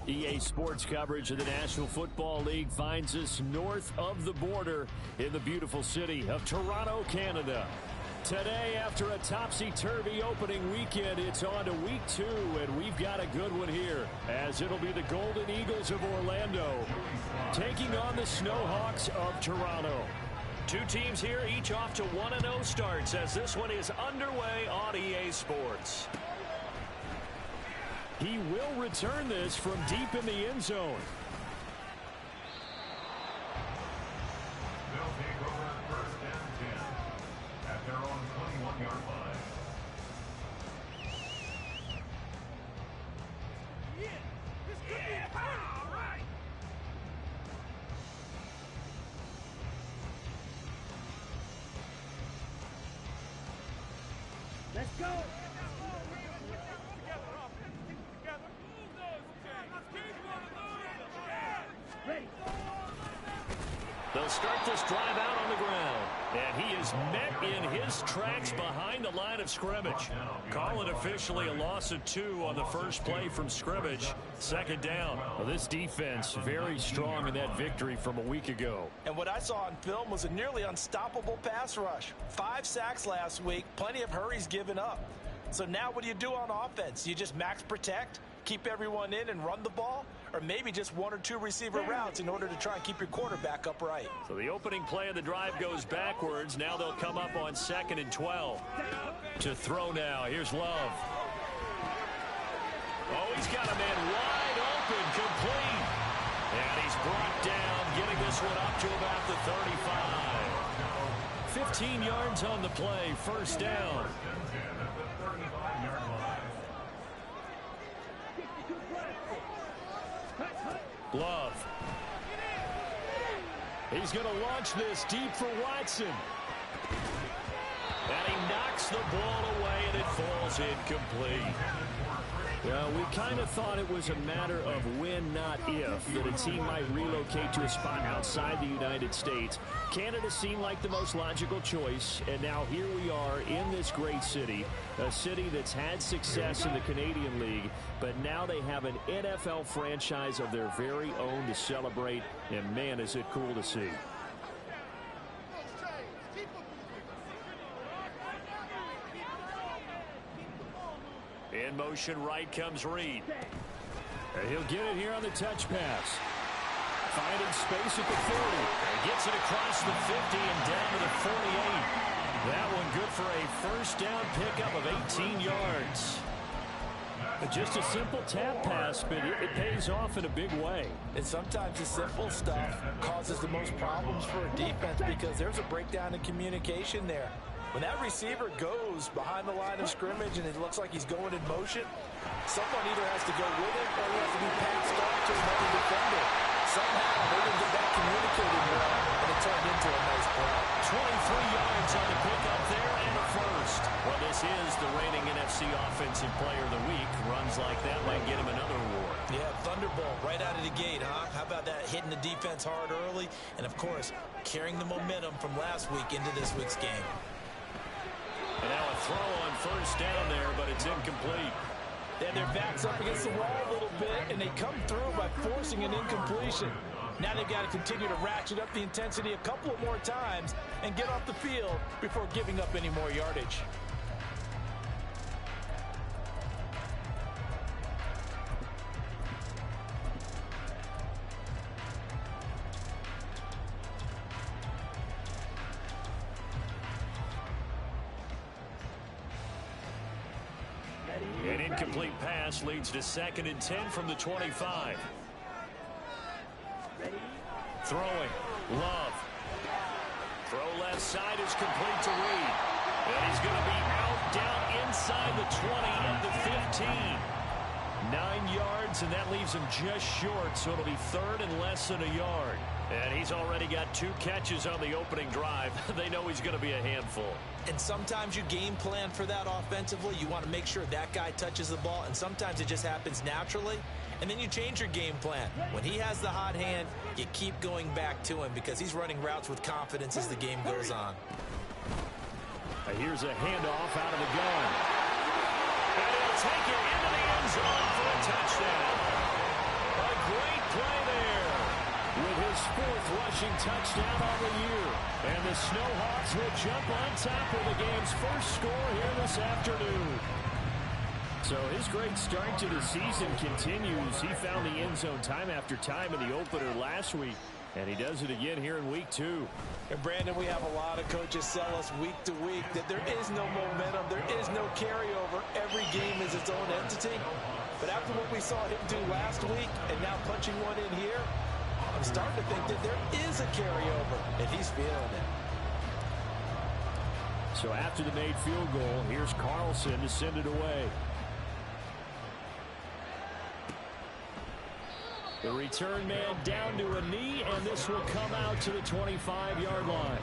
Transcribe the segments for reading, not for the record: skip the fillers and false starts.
EA Sports coverage of the National Football League finds us north of the border in the beautiful city of Toronto, Canada. Today, after a topsy-turvy opening weekend, it's on to week 2, and we've got a good one here, as it'll be the Golden Eagles of Orlando taking on the Snowhawks of Toronto. Two teams here, each off to 1-0 starts, as this one is underway on EA Sports. He will return this from deep in the end zone. They'll take over first and 10 at their own 21-yard line. All right. Let's go. They'll start this drive out on the ground. And he is met in his tracks behind the line of scrimmage. Call it officially a loss of 2 on the first play from scrimmage. Second down. Well, this defense very strong in that victory from a week ago. And what I saw on film was a nearly unstoppable pass rush. 5 sacks last week, plenty of hurries given up. So now what do you do on offense? You just max protect, keep everyone in and run the ball? Or maybe just 1 or 2 receiver routes in order to try and keep your quarterback upright. So the opening play of the drive goes backwards. Now they'll come up on 2nd and 12. To throw now. Here's Love. Oh, he's got a man wide open, complete. And he's brought down, getting this one up to about the 35. 15 yards on the play, first down. Love. He's going to launch this deep for Watson. And he knocks the ball away, and it falls incomplete. Well, we kind of thought it was a matter of when, not if, that a team might relocate to a spot outside the United States. Canada seemed like the most logical choice, and now here we are in this great city, a city that's had success in the Canadian League, but now they have an NFL franchise of their very own to celebrate, and man, is it cool to see. In motion right comes Reed. And he'll get it here on the touch pass. Finding space at the 40. And gets it across the 50 and down to the 48. That one good for a first down pickup of 18 yards. Just a simple tap pass, but it pays off in a big way. And sometimes the simple stuff causes the most problems for a defense because there's a breakdown in communication there. When that receiver goes behind the line of scrimmage and it looks like he's going in motion, someone either has to go with him or he has to be passed off to another defender. Somehow they didn't get that communicated well, and it turned into a nice play. 23 yards on the pickup there and a first. Well, this is the reigning NFC Offensive Player of the Week. Runs like that might get him another award. Yeah, thunderbolt right out of the gate, huh? How about that, hitting the defense hard early, and of course, carrying the momentum from last week into this week's game. And now a throw on first down there, but it's incomplete. And their back's up against the wall a little bit, and they come through by forcing an incompletion. Now they've got to continue to ratchet up the intensity a couple of more times and get off the field before giving up any more yardage. An incomplete pass leads to 2nd and 10 from the 25. Throwing. Love. Throw left side is complete to Reed. And he's going to be out down inside the 20 and the 15. 9 yards, and that leaves him just short, so it'll be 3rd and less than a yard. And he's already got 2 catches on the opening drive. They know he's going to be a handful. And sometimes you game plan for that offensively. You want to make sure that guy touches the ball, and sometimes it just happens naturally. And then you change your game plan. When he has the hot hand, you keep going back to him because he's running routes with confidence as the game goes on. Here's a handoff out of the gun. And he'll take it into the end zone for a touchdown. fifth rushing touchdown on the year. And the Snowhawks will jump on top of the game's first score here this afternoon. So his great start to the season continues. He found the end zone time after time in the opener last week, and he does it again here in week 2. And Brandon, we have a lot of coaches sell us week to week that there is no momentum, there is no carryover. Every game is its own entity. But after what we saw him do last week and now punching one in here, I'm starting to think that there is a carryover, and he's feeling it. So after the made field goal, here's Carlson to send it away. The return man down to a knee, and this will come out to the 25-yard line.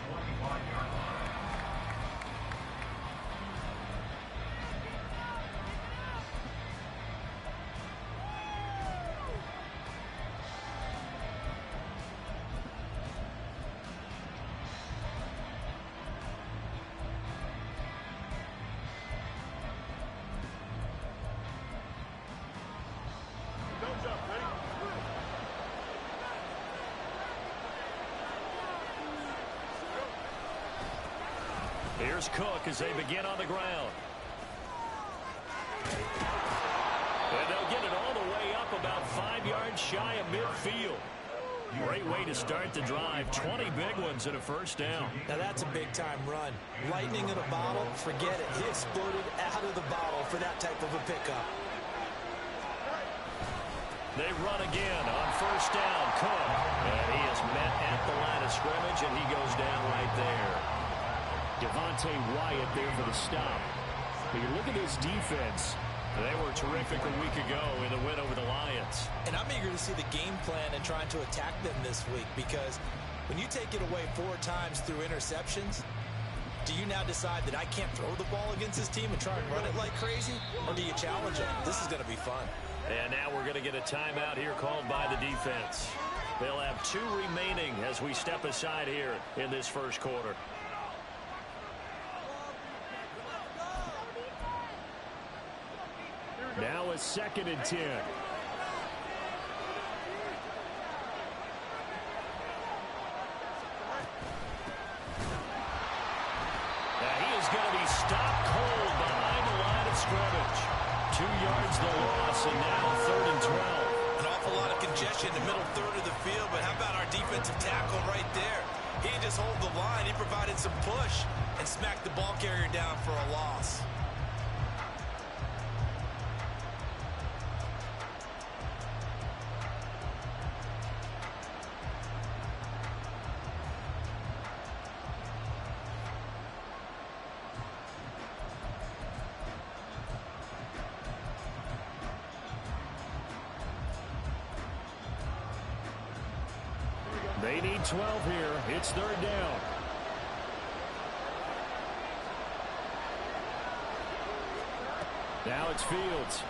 Here's Cook as they begin on the ground. And they'll get it all the way up about 5 yards shy of midfield. Great way to start the drive. 20 big ones and a first down. Now that's a big-time run. Lightning in a bottle, forget it. He exploded out of the bottle for that type of a pickup. They run again on first down. Cook. And he is met at the line of scrimmage, and he goes down right there. Devontae Wyatt there for the stop. But you look at this defense. They were terrific a week ago in the win over the Lions. And I'm eager to see the game plan and trying to attack them this week, because when you take it away 4 times through interceptions, do you now decide that I can't throw the ball against this team and try and run it like crazy? Or do you challenge them? This is going to be fun. And now we're going to get a timeout here called by the defense. They'll have 2 remaining as we step aside here in this first quarter. Now a 2nd and 10. Now he is going to be stopped cold behind the line of scrimmage. 2 yards the loss, and now 3rd and 12. An awful lot of congestion in the middle third of the field, but how about our defensive tackle right there? He didn't just hold the line, he provided some push and smacked the ball carrier down for a loss. They need 12 here. It's 3rd down. Now it's Fields.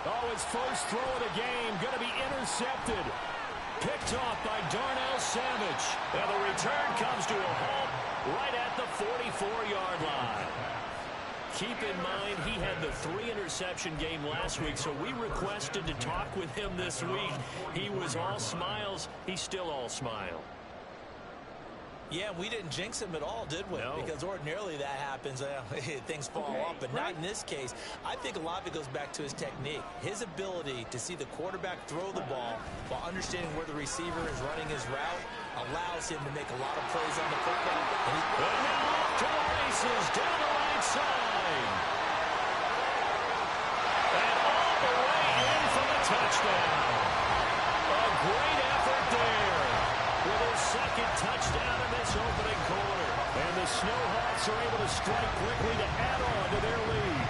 Oh, his first throw of the game going to be intercepted. Picked off by Darnell Savage. And the return comes to a halt right at the 44-yard line. Keep in mind, he had the 3-interception game last week, so we requested to talk with him this week. He was all smiles. He's still all smile. Yeah, we didn't jinx him at all, did we? No. Because ordinarily that happens, things fall off, but not in this case. I think a lot of it goes back to his technique. His ability to see the quarterback throw the ball while understanding where the receiver is running his route allows him to make a lot of plays on the football. And now off to the races, down the right side. And all the way in for the touchdown. A great effort there with his 2nd touchdown in this opening quarter. And the Snowhawks are able to strike quickly to add on to their lead.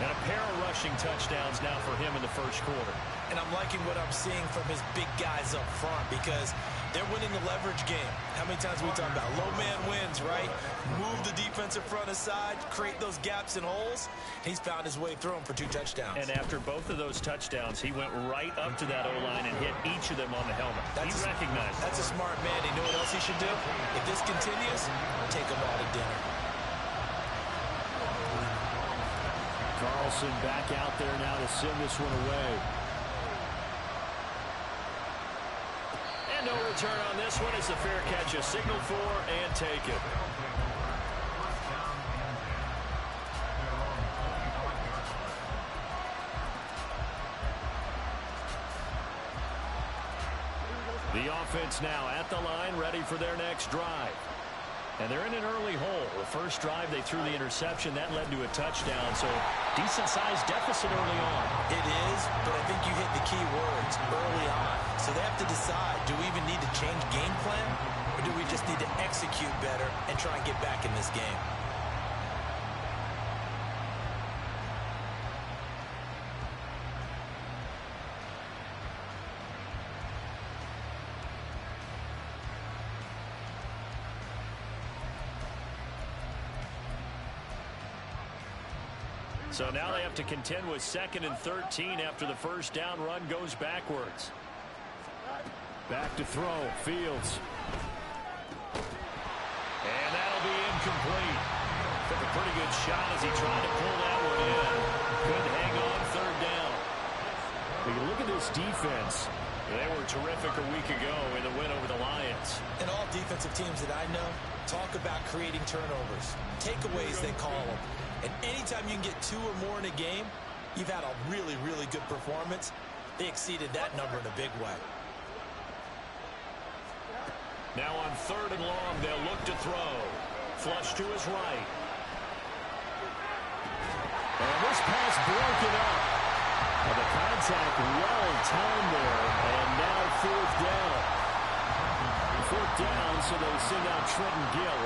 And a pair of rushing touchdowns now for him in the first quarter. And I'm liking what I'm seeing from his big guys up front, because they're winning the leverage game. How many times we talk about low man wins, right? Move the defensive front aside, create those gaps and holes. He's found his way through them for 2 touchdowns. And after both of those touchdowns, he went right up to that O-line and hit each of them on the helmet. He recognized That's a smart man. He knew what else he should do. If this continues, take them all to dinner. Carlson back out there now to send this one away. no return on this one as the fair catch is signaled for and taken. The offense now at the line, ready for their next drive. And they're in an early hole. The first drive, they threw the interception. That led to a touchdown, so decent-sized deficit early on. It is, but I think you hit the key words, early on. So they have to decide, do we even need to change game plan, or do we just need to execute better and try and get back in this game? So now they have to contend with 2nd and 13 after the first down run goes backwards. Back to throw, Fields. And that'll be incomplete. Took a pretty good shot as he tried to pull that one in. Couldn't hang on 3rd down. When you look at this defense, they were terrific a week ago in the win over the Lions. And all defensive teams that I know talk about creating turnovers. Takeaways, they call them. And anytime you can get 2 or more in a game, you've had a really, really good performance. They exceeded that number in a big way. Now on 3rd and long, they'll look to throw. Flush to his right. And this pass broken up. And the contact well timed there. And now 4th down. 4th down, so they send out Trenton Gill.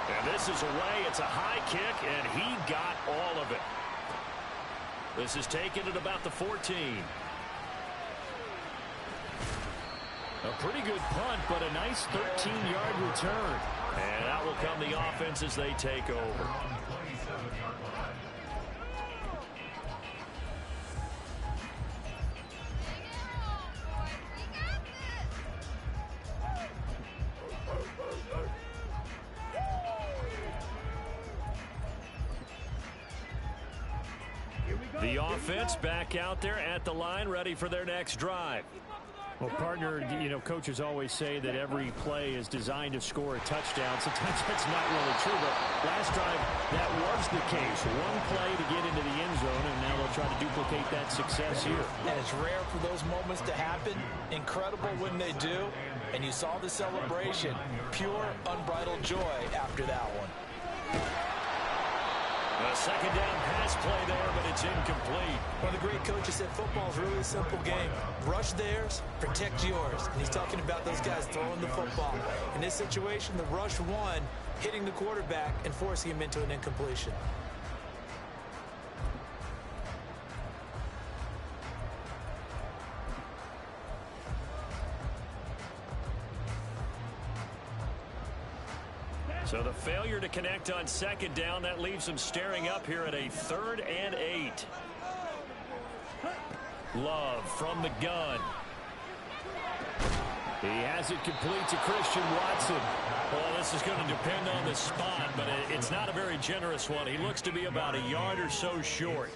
And this is away. It's a high kick, and he got all of it. This is taken at about the 14. A pretty good punt, but a nice 13-yard return. And out will come the offense as they take over. The offense back out there at the line, ready for their next drive. Well, partner, you know, coaches always say that every play is designed to score a touchdown. Sometimes that's not really true, but last drive, that was the case. One play to get into the end zone, and now they'll try to duplicate that success here. And it's rare for those moments to happen. Incredible when they do. And you saw the celebration. Pure, unbridled joy after that one. A 2nd down pass play there, but it's incomplete. One of the great coaches said football is really a simple game. Rush theirs, protect yours. And he's talking about those guys throwing the football. In this situation, the rush won, hitting the quarterback and forcing him into an incompletion. So the failure to connect on 2nd down, that leaves them staring up here at a 3rd and 8. Love from the gun. He has it complete to Christian Watson. Well, this is going to depend on the spot, but it's not a very generous one. He looks to be about a yard or so short.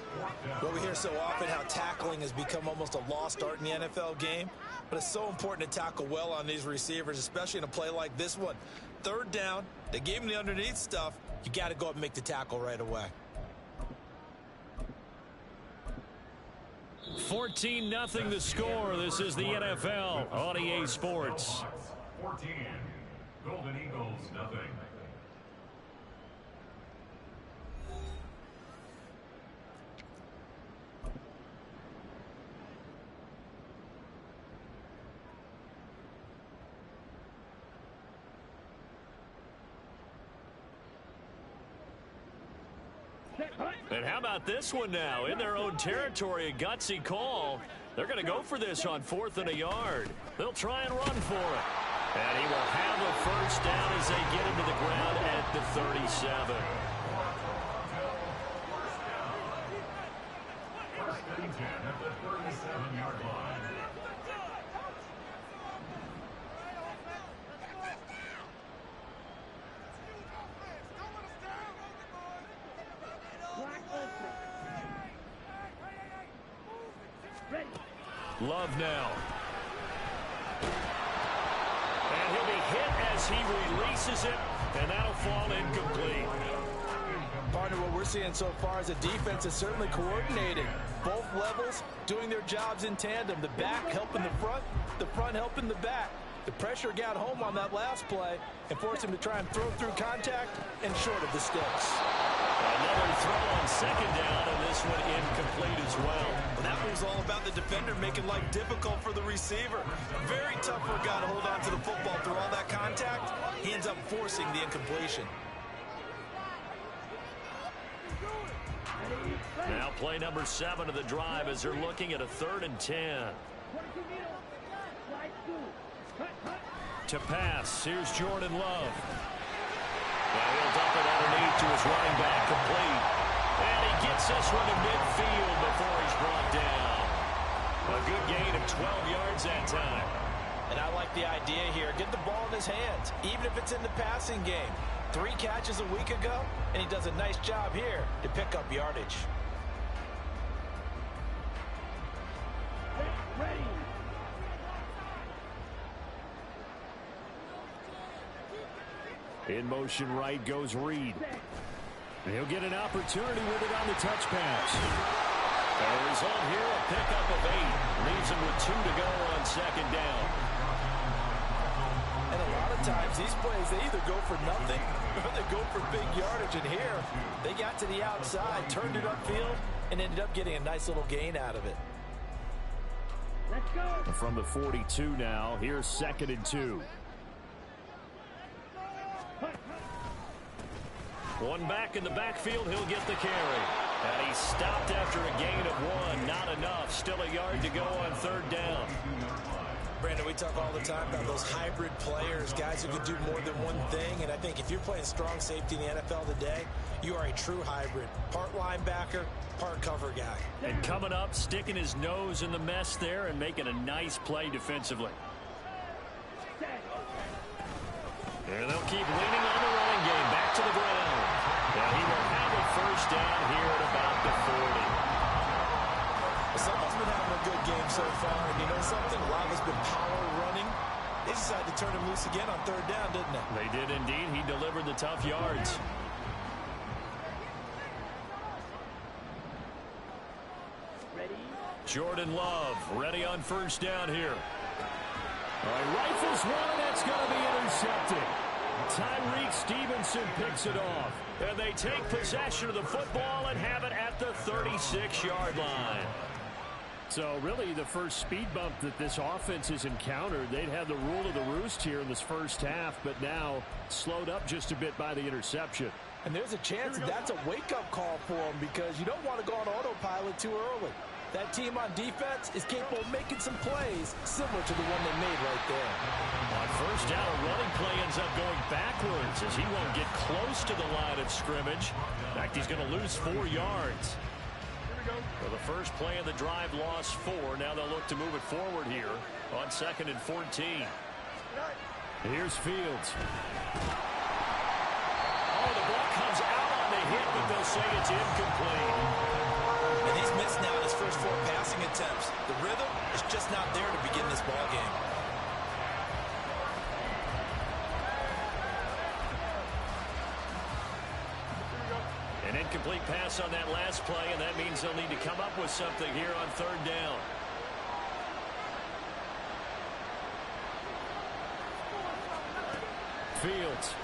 Well, we hear so often how tackling has become almost a lost art in the NFL game, but it's so important to tackle well on these receivers, especially in a play like this one. 3rd down, they gave him the underneath stuff. You got to go up and make the tackle right away. 14-0 the score. This is the NFL on EA Sports. 14. Golden Eagles, nothing. And how about this one now? In their own territory, a gutsy call. They're going to go for this on 4th and a yard. They'll try and run for it. And he will have a first down as they get him to the ground at the 37. First and 10 at the 37-yard line. Love now. hit as he releases it, and that'll fall incomplete. Partner, what we're seeing so far is a defense is certainly coordinated. Both levels doing their jobs in tandem. The back helping the front helping the back. The pressure got home on that last play and forced him to try and throw through contact and short of the sticks. Another throw on second down, and this one incomplete as well. And that move's all about the defender making life difficult for the receiver. Very tough for a guy to hold on to the football through all that contact. He ends up forcing the incompletion. Now play number 7 of the drive as they're looking at a 3rd and 10. To pass, here's Jordan Love. Now he'll dump it underneath to his running back, complete. And he gets this one to midfield before he's brought down. A good gain of 12 yards that time. And I like the idea here. Get the ball in his hands, even if it's in the passing game. 3 catches a week ago, and he does a nice job here to pick up yardage. In motion right goes Reed. And he'll get an opportunity with it on the touch pass. The result here, a pickup of 8. Leaves him with 2 to go on second down. And a lot of times, these plays, they either go for nothing or they go for big yardage. And here, they got to the outside, turned it upfield, and ended up getting a nice little gain out of it. Let's go. From the 42 now, here's 2nd and 2. One back in the backfield, he'll get the carry. And he's stopped after a gain of 1. Not enough. Still a yard to go on 3rd down. Brandon, we talk all the time about those hybrid players, guys who can do more than one thing. And I think if you're playing strong safety in the NFL today, you are a true hybrid. Part linebacker, part cover guy. And coming up, sticking his nose in the mess there and making a nice play defensively. And they'll keep leaning on the running game. Back to the ground. And he will have a 1st down here at about the 40. Someone's been having a good game so far. And you know something? A lot has been power running. They decided to turn him loose again on 3rd down, didn't they? They did indeed. He delivered the tough yards. Jordan Love ready on 1st down here. All right, rifles one, that's going to be intercepted. Tyreek Stevenson picks it off. And they take possession of the football and have it at the 36-yard line. So really the first speed bump that this offense has encountered. They'd had the rule of the roost here in this first half, but now slowed up just a bit by the interception. And there's a chance that's a wake-up call for them because you don't want to go on autopilot too early. That team on defense is capable of making some plays similar to the one they made right there. On 1st down, a running play ends up going backwards as he won't get close to the line of scrimmage. In fact, he's going to lose 4 yards. Well, the first play of the drive lost 4. Now they'll look to move it forward here on 2nd and 14. Here's Fields. Oh, the ball comes out on the hit, but they'll say it's incomplete. And he's missed now his first 4 passing attempts. The rhythm is just not there to begin this ball game. An incomplete pass on that last play, and that means they'll need to come up with something here on 3rd down. Fields.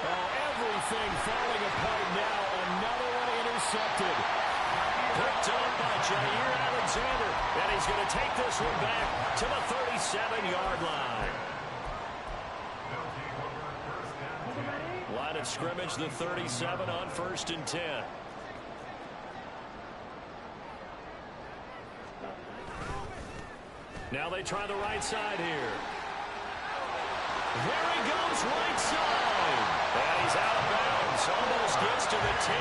Everything falling apart now. Another one intercepted. Picked up by Jair Alexander. And he's going to take this one back to the 37-yard line. Line of scrimmage, the 37 on 1st and 10. Now they try the right side here. There he goes, right side. And he's out of bounds. Almost gets to the 10.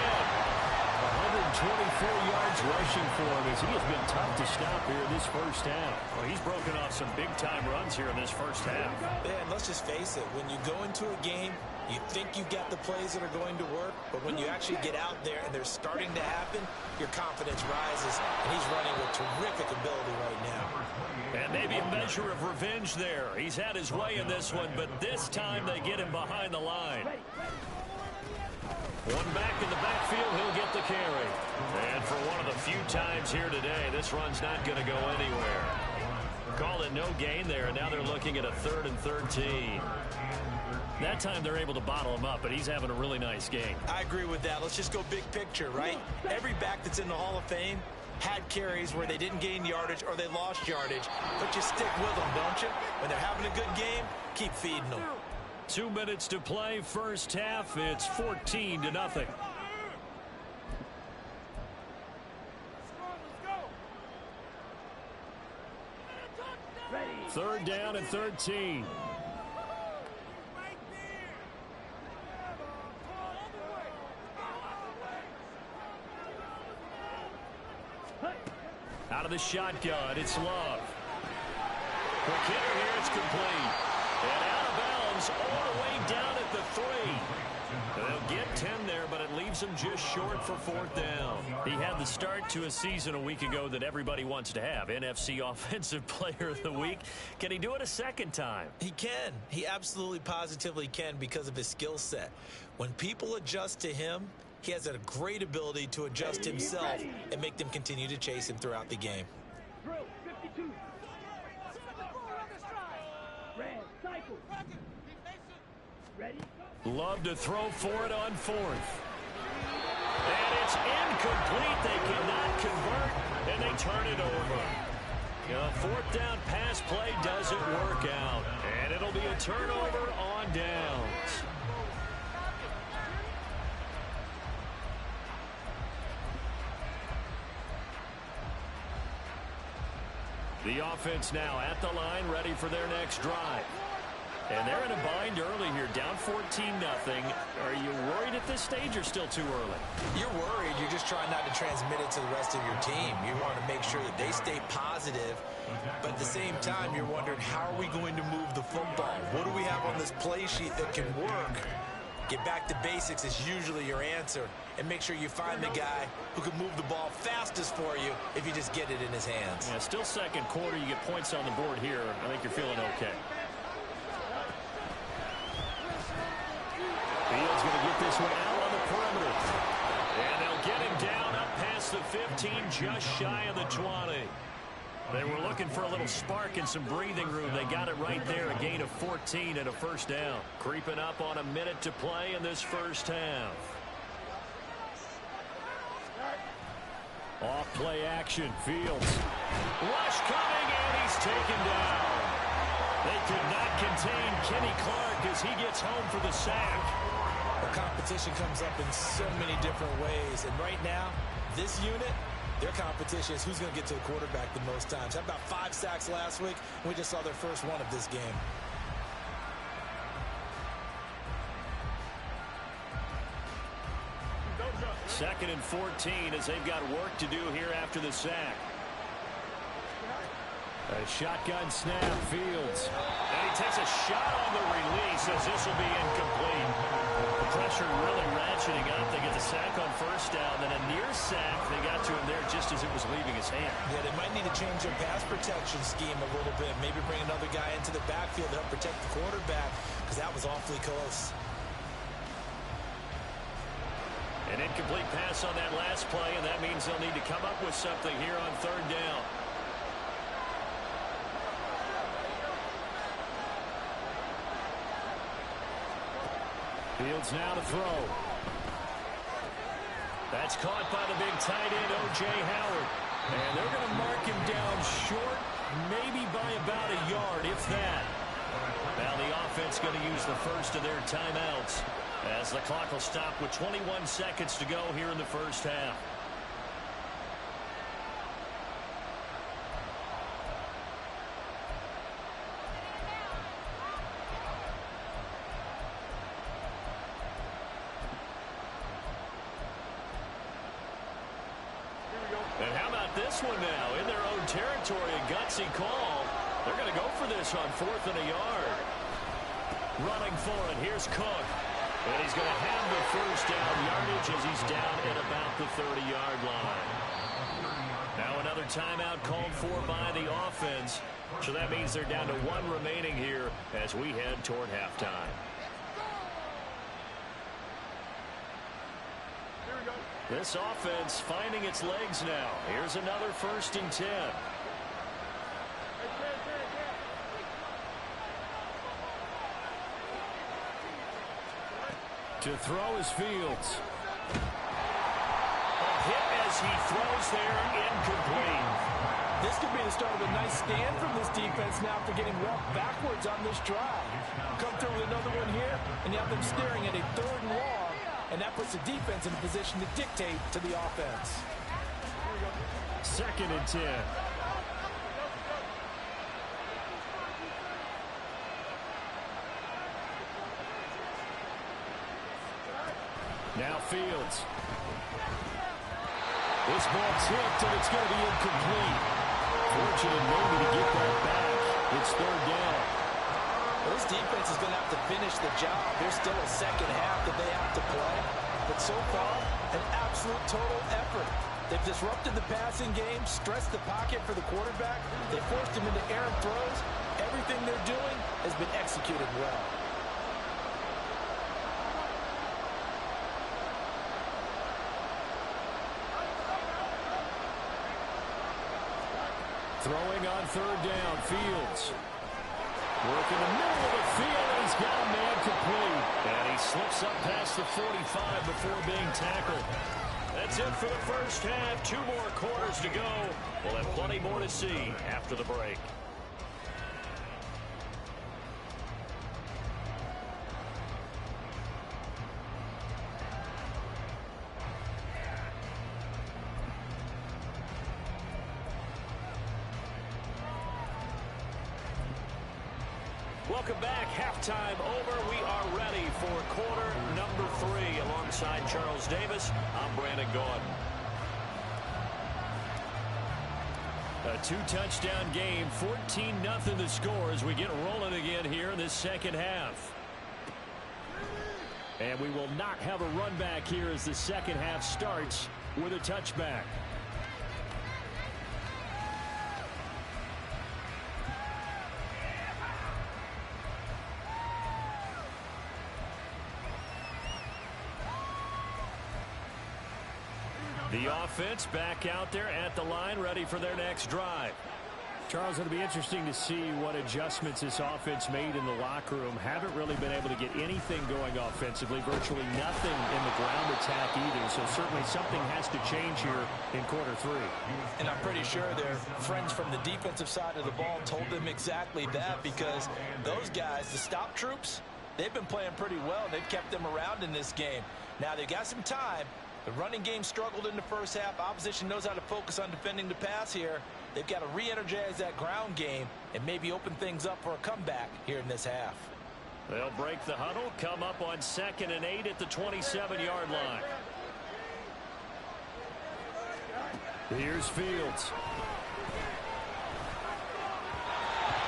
124 yards rushing for him as he has been tough to stop here this first half. Well, he's broken off some big-time runs here in this first half. Yeah, and let's just face it. When you go into a game, you think you've got the plays that are going to work, but when you actually get out there and they're starting to happen, your confidence rises, and he's running with terrific ability right now. And maybe a measure of revenge there. He's had his way in this one, but this time they get him behind the line. One back in the backfield, he'll get the carry. And for one of the few times here today, this run's not going to go anywhere. Called it no gain there, and now they're looking at a 3rd and 13. That time they're able to bottle him up, but he's having a really nice game. I agree with that. Let's just go big picture, right? Every back that's in the Hall of Fame had carries where they didn't gain yardage or they lost yardage, but you stick with them, don't you? When they're having a good game, keep feeding them. 2 minutes to play, first half. It's 14-0. Third down and 13. Out of the shotgun, it's Love. Quick hitter here, it's complete. And out of bounds all the way down at the 3. They'll get 10 there, but it leaves them just short for 4th down. He had the start to a season a week ago that everybody wants to have. NFC Offensive Player of the Week. Can he do it a second time? He can. He absolutely positively can because of his skill set. When people adjust to him, he has a great ability to adjust himself and make them continue to chase him throughout the game. Love to throw for it on 4th. And it's incomplete. They cannot convert, and they turn it over. A 4th down pass play doesn't work out, and it'll be a turnover on downs. The offense now at the line, ready for their next drive. And they're in a bind early here, down 14-0. Are you worried at this stage or still too early? You're worried. You're just trying not to transmit it to the rest of your team. You want to make sure that they stay positive, but at the same time, you're wondering, how are we going to move the football? What do we have on this play sheet that can work? Get back to basics is usually your answer, and make sure you find the guy who can move the ball fastest for you if you just get it in his hands. Yeah, still second quarter. You get points on the board here. I think you're feeling okay. Fields going to get this one out on the perimeter. And they'll get him down up past the 15, just shy of the 20. They were looking for a little spark and some breathing room. They got it right there, a gain of 14 and a first down. Creeping up on a minute to play in this first half. Off play action, Fields. Rush coming, and he's taken down. They could not contain Kenny Clark as he gets home for the sack. The competition comes up in so many different ways, and right now, this unit, their competition is who's going to get to the quarterback the most times. How about 5 sacks last week? We just saw their first one of this game. Second and 14 as they've got work to do here after the sack. A shotgun snap, Fields. And he takes a shot on the release as this will be incomplete. The pressure really ratcheting up. They get the sack on first down, then a near sack. They got to him there just as it was leaving his hand. Yeah, they might need to change their pass protection scheme a little bit. Maybe bring another guy into the backfield to help protect the quarterback, because that was awfully close. An incomplete pass on that last play, and that means they'll need to come up with something here on 3rd down. Fields now to throw. That's caught by the big tight end, O.J. Howard. And they're going to mark him down short, maybe by about a yard, if that. Now the offense going to use the first of their timeouts as the clock will stop with 21 seconds to go here in the first half. And how about this one now? In their own territory, a gutsy call. They're going to go for this on 4th and a yard. Running for it, here's Cook. And he's going to have the first down yardage as he's down at about the 30-yard line. Now another timeout called for by the offense. So that means they're down to 1 remaining here as we head toward halftime. This offense finding its legs now. Here's another 1st and 10. To throw is Fields. A hit as he throws there, incomplete. This could be the start of a nice stand from this defense now for getting walked backwards on this drive. Come through with another one here, and you have them staring at a 3rd and long, and that puts the defense in a position to dictate to the offense. 2nd and 10. Now Fields. This ball tipped, and it's going to be incomplete. Fortunate maybe to get that back. It's 3rd down. Well, this defense is going to have to finish the job. There's still a second half that they have to play. But so far, an absolute total effort. They've disrupted the passing game, stressed the pocket for the quarterback. They forced him into errant throws. Everything they're doing has been executed well. Throwing on 3rd down, Fields. Work in the middle of the field, and he's got a man complete. And he slips up past the 45 before being tackled. That's it for the first half. 2 more quarters to go. We'll have plenty more to see after the break. Welcome back. Halftime over. We are ready for quarter number 3. Alongside Charles Davis, I'm Brandon Gaudin. A 2-touchdown game, 14-0 the score as we get rolling again here in this second half. And we will not have a run back here as the second half starts with a touchback. The offense back out there at the line, ready for their next drive. Charles, it'll be interesting to see what adjustments this offense made in the locker room. Haven't really been able to get anything going offensively, virtually nothing in the ground attack either. So certainly something has to change here in quarter 3. And I'm pretty sure their friends from the defensive side of the ball told them exactly that, because those guys, the stop troops, they've been playing pretty well. They've kept them around in this game. Now they've got some time. The running game struggled in the first half. Opposition knows how to focus on defending the pass here. They've got to re-energize that ground game and maybe open things up for a comeback here in this half. They'll break the huddle, come up on 2nd and 8 at the 27-yard line. Here's Fields.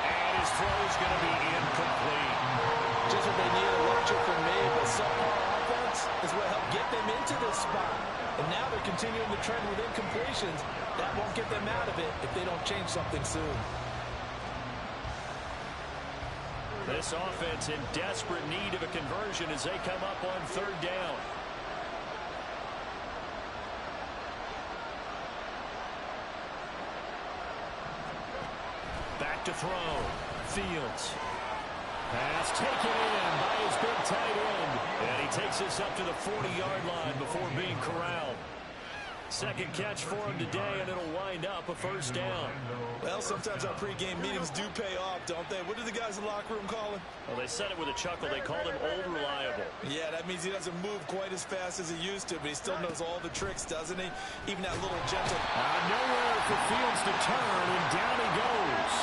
And his throw is going to be incomplete. Just what they needed, electric from me, but subpar offense is what helped get them into this spot. And now they're continuing the trend with incompletions. That won't get them out of it if they don't change something soon. This offense in desperate need of a conversion as they come up on 3rd down. Back to throw. Fields. Pass taken in by his big tight end. And he takes this up to the 40-yard line before being corralled. Second catch for him today, and it'll wind up a first down. Well, sometimes our pregame meetings do pay off, don't they? What do the guys in the locker room call him? Well, they said it with a chuckle. They called him Old Reliable. Yeah, that means he doesn't move quite as fast as he used to, but he still knows all the tricks, doesn't he? Even that little gentle. Nowhere for Fields to turn, and down he goes.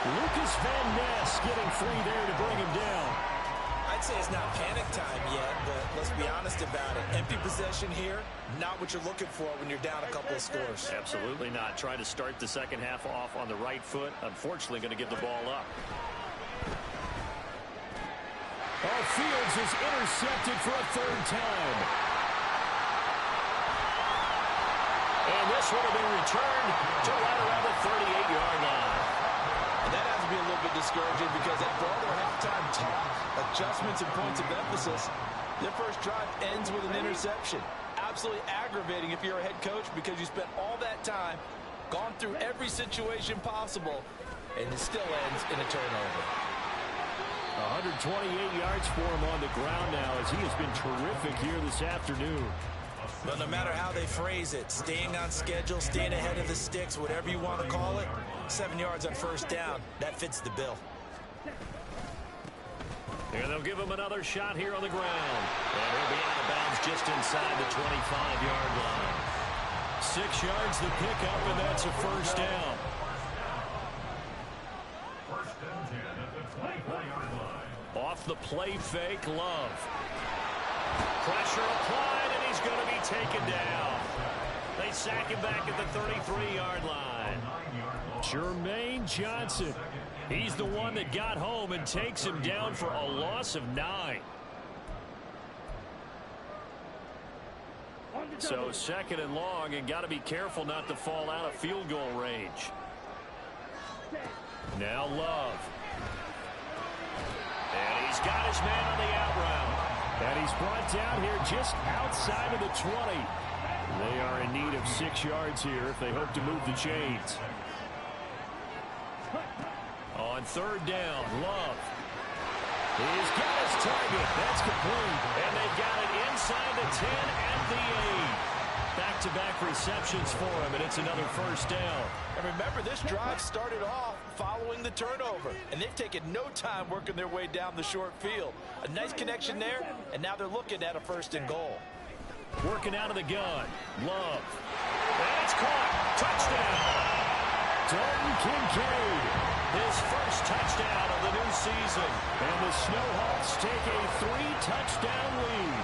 Lucas Van Ness getting free there to bring him down. I I'd say it's not panic time yet, but let's be honest about it. Empty possession here, not what you're looking for when you're down a couple of scores. Absolutely not. Trying to start the second half off on the right foot. Unfortunately, going to give the ball up. Oh, Fields is intercepted for a third time. And this one will be returned to right around the 38-yard line. And that has to be a little bit discouraging because after all their halftime talk, adjustments and points of emphasis, their first drive ends with an interception. Absolutely aggravating if you're a head coach because you spent all that time, gone through every situation possible, and it still ends in a turnover. 128 yards for him on the ground now as he has been terrific here this afternoon. But no matter how they phrase it, staying on schedule, staying ahead of the sticks, whatever you want to call it, 7 yards on first down, that fits the bill. And they'll give him another shot here on the ground. And he'll be out of bounds just inside the 25-yard line. 6 yards the pickup, and that's a first down. First and 10 at the 24-yard line. Off the play fake, Love. Pressure applied, and he's going to be taken down. They sack him back at the 33-yard line. Jermaine Johnson. He's the one that got home and takes him down for a loss of 9. So second and long, and got to be careful not to fall out of field goal range. Now Love. And he's got his man on the out route. And he's brought down here just outside of the 20. They are in need of 6 yards here if they hope to move the chains. On third down, Love. He's got his target. That's complete. And they've got it inside the 10 at the 8. Back-to-back receptions for him, and it's another first down. And remember, this drive started off following the turnover, and they've taken no time working their way down the short field. A nice connection there, and now they're looking at a first and goal. Working out of the gun. Love. And it's caught. Touchdown. Dalton Kincaid. His first touchdown of the new season. And the Snowhawks take a 3-touchdown lead.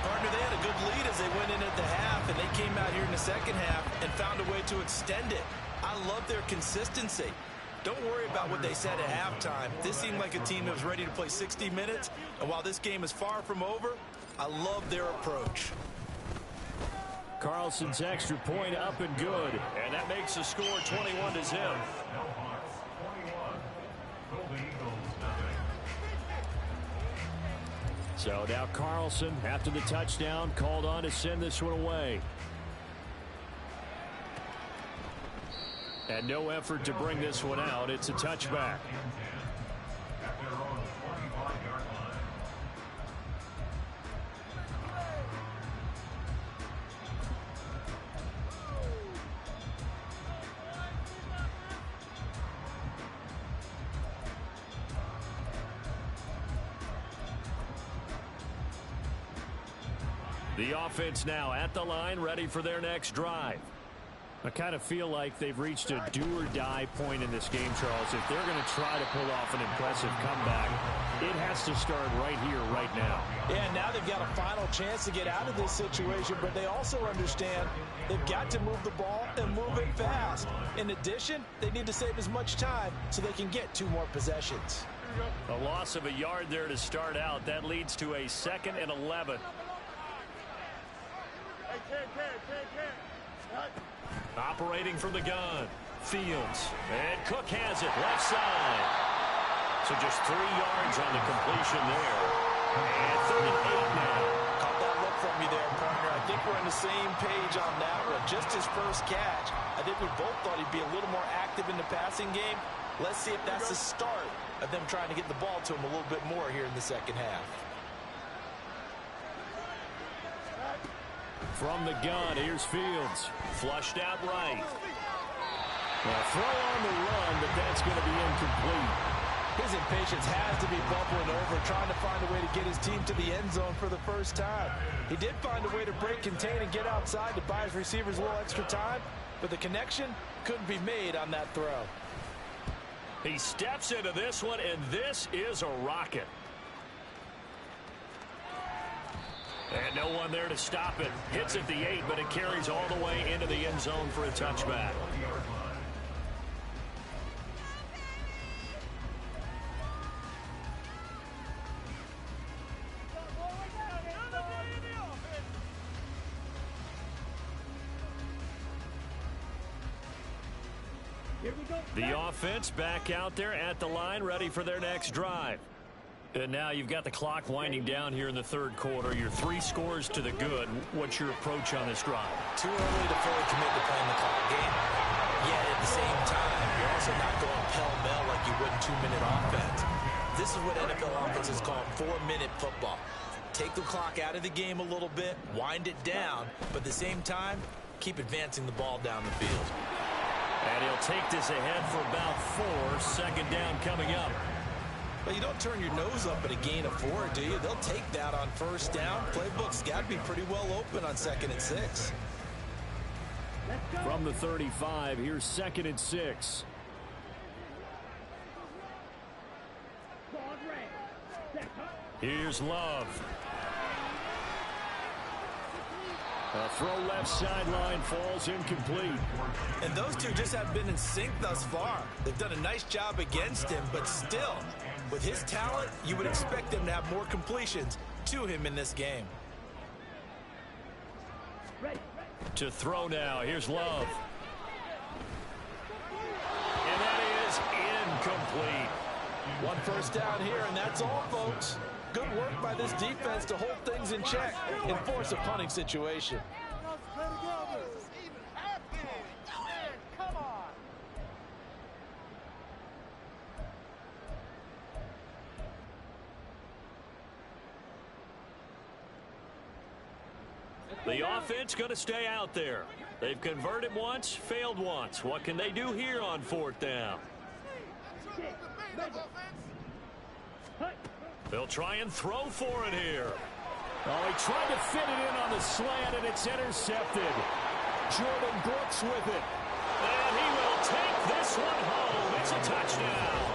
Partner, they had a good lead as they went in at the half, and they came out here in the second half and found a way to extend it. I love their consistency. Don't worry about what they said at halftime. This seemed like a team that was ready to play 60 minutes, and while this game is far from over, I love their approach. Carlson's extra point up and good, and that makes the score 21-0. So now Carlson, after the touchdown, called on to send this one away. And no effort to bring this one out. It's a touchback. The offense now at the line, ready for their next drive. I kind of feel like they've reached a do-or-die point in this game, Charles. If they're going to try to pull off an impressive comeback, it has to start right here, right now. Yeah, now they've got a final chance to get out of this situation, but they also understand they've got to move the ball and move it fast. In addition, they need to save as much time so they can get 2 more possessions. A loss of a yard there to start out. That leads to a 2nd and 11. Operating from the gun. Fields. And Cook has it. Left side. So just 3 yards on the completion there. And 3rd and 8 now. Caught that look from you there, partner. I think we're on the same page on that one. Just his first catch. I think we both thought he'd be a little more active in the passing game. Let's see if that's the start of them trying to get the ball to him a little bit more here in the second half. From the gun, here's Fields. Flushed out right. Well, throw on the run, but that's going to be incomplete. His impatience has to be bubbling over, trying to find a way to get his team to the end zone for the first time. He did find a way to break, contain, and get outside to buy his receivers a little extra time, but the connection couldn't be made on that throw. He steps into this one, and this is a rocket. And no one there to stop it. Hits at the 8, but it carries all the way into the end zone for a touchback. The offense back out there at the line, ready for their next drive. And now you've got the clock winding down here in the third quarter. Your 3 scores to the good. What's your approach on this drive? Too early to fully commit to playing the clock game. Yet at the same time, you're also not going pell-mell like you would in 2-minute offense. This is what NFL offenses call 4-minute football. Take the clock out of the game a little bit, wind it down, but at the same time, keep advancing the ball down the field. And he'll take this ahead for about 4. Second down coming up. But you don't turn your nose up at a gain of 4, do you? They'll take that on first down. Playbook's got to be pretty well open on 2nd and 6. From the 35, here's 2nd and 6. Here's Love. A throw left sideline, falls incomplete. And those two just have been in sync thus far. They've done a nice job against him, but still, with his talent, you would expect them to have more completions to him in this game. To throw now, here's Love. And that is incomplete. 1 first down here, and that's all, folks. Good work by this defense to hold things in check and force a punting situation. The offense going to stay out there. They've converted once, failed once. What can they do here on 4th down? They'll try and throw for it here. Oh, he tried to fit it in on the slant, and it's intercepted. Jordan Brooks with it. And he will take this one home. It's a touchdown.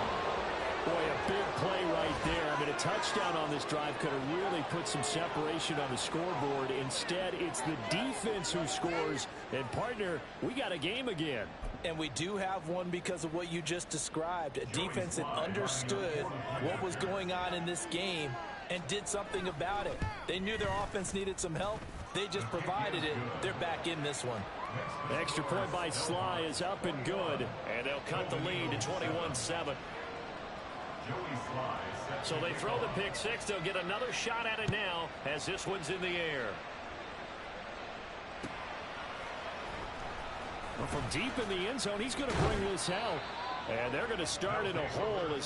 Boy, a big play right there. I mean, a touchdown on this drive could have really put some separation on the scoreboard. Instead, it's the defense who scores. And, partner, we got a game again. And we do have one because of what you just described. A defense that understood what was going on in this game and did something about it. They knew their offense needed some help. They just provided it. They're back in this one. Extra point by Sly is up and good. And they'll cut the lead to 21-7. So they throw the pick 6. They'll get another shot at it now as this one's in the air. Well, from deep in the end zone, he's going to bring this out. And they're going to start in a hole as he